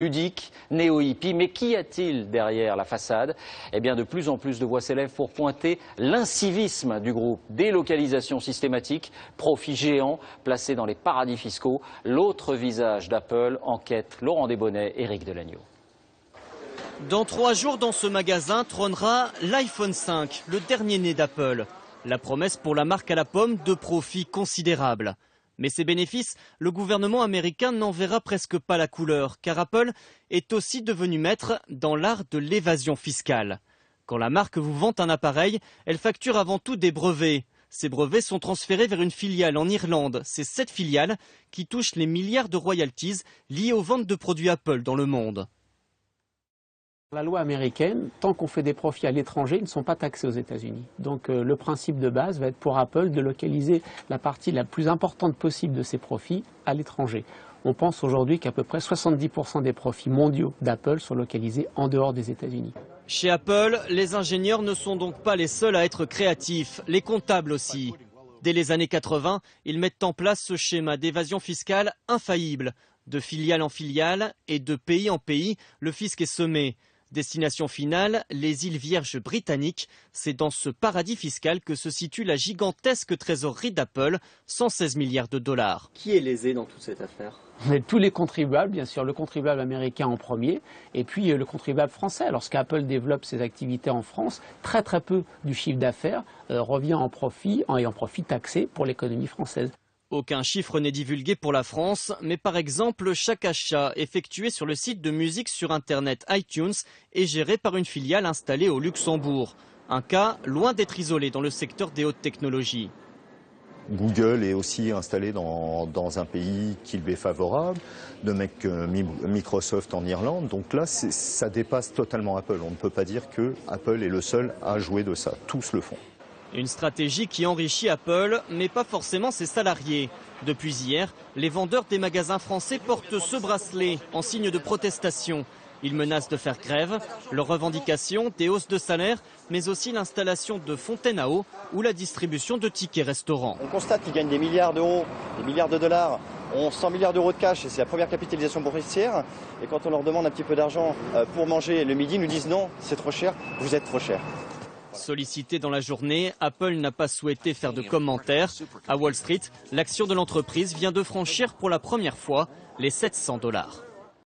Ludique, néo-hippie, mais qu'y a-t-il derrière la façade? Eh bien, de plus en plus de voix s'élèvent pour pointer l'incivisme du groupe. Délocalisation systématique, profit géant placés dans les paradis fiscaux. L'autre visage d'Apple, enquête Laurent Desbonnets, Éric Delagneau. Dans 3 jours, dans ce magasin trônera l'iPhone 5, le dernier né d'Apple. La promesse pour la marque à la pomme de profits considérables. Mais ces bénéfices, le gouvernement américain n'en verra presque pas la couleur, car Apple est aussi devenu maître dans l'art de l'évasion fiscale. Quand la marque vous vend un appareil, elle facture avant tout des brevets. Ces brevets sont transférés vers une filiale en Irlande. C'est cette filiale qui touche les milliards de royalties liés aux ventes de produits Apple dans le monde. La loi américaine, tant qu'on fait des profits à l'étranger, ils ne sont pas taxés aux États-Unis. Donc le principe de base va être pour Apple de localiser la partie la plus importante possible de ses profits à l'étranger. On pense aujourd'hui qu'à peu près 70% des profits mondiaux d'Apple sont localisés en dehors des États-Unis. Chez Apple, les ingénieurs ne sont donc pas les seuls à être créatifs, les comptables aussi. Dès les années 80, ils mettent en place ce schéma d'évasion fiscale infaillible. De filiale en filiale et de pays en pays, le fisc est semé. Destination finale, les îles Vierges britanniques. C'est dans ce paradis fiscal que se situe la gigantesque trésorerie d'Apple, 116 milliards de dollars. Qui est lésé dans toute cette affaire? Tous les contribuables, bien sûr, le contribuable américain en premier, et puis le contribuable français. Lorsqu'Apple développe ses activités en France, très peu du chiffre d'affaires revient en profit taxé pour l'économie française. Aucun chiffre n'est divulgué pour la France, mais par exemple, chaque achat effectué sur le site de musique sur Internet iTunes est géré par une filiale installée au Luxembourg. Un cas loin d'être isolé dans le secteur des hautes technologies. Google est aussi installé dans un pays qui lui est favorable, de même que Microsoft en Irlande. Donc là, ça dépasse totalement Apple. On ne peut pas dire que Apple est le seul à jouer de ça. Tous le font. Une stratégie qui enrichit Apple, mais pas forcément ses salariés. Depuis hier, les vendeurs des magasins français portent ce bracelet en signe de protestation. Ils menacent de faire grève. Leurs revendications, des hausses de salaire, mais aussi l'installation de fontaines à eau ou la distribution de tickets restaurants. On constate qu'ils gagnent des milliards d'euros, des milliards de dollars, ont 100 milliards d'euros de cash et c'est la première capitalisation boursière. Et quand on leur demande un petit peu d'argent pour manger le midi, ils nous disent non, c'est trop cher, vous êtes trop cher. Sollicité dans la journée, Apple n'a pas souhaité faire de commentaires. À Wall Street, l'action de l'entreprise vient de franchir pour la première fois les $700.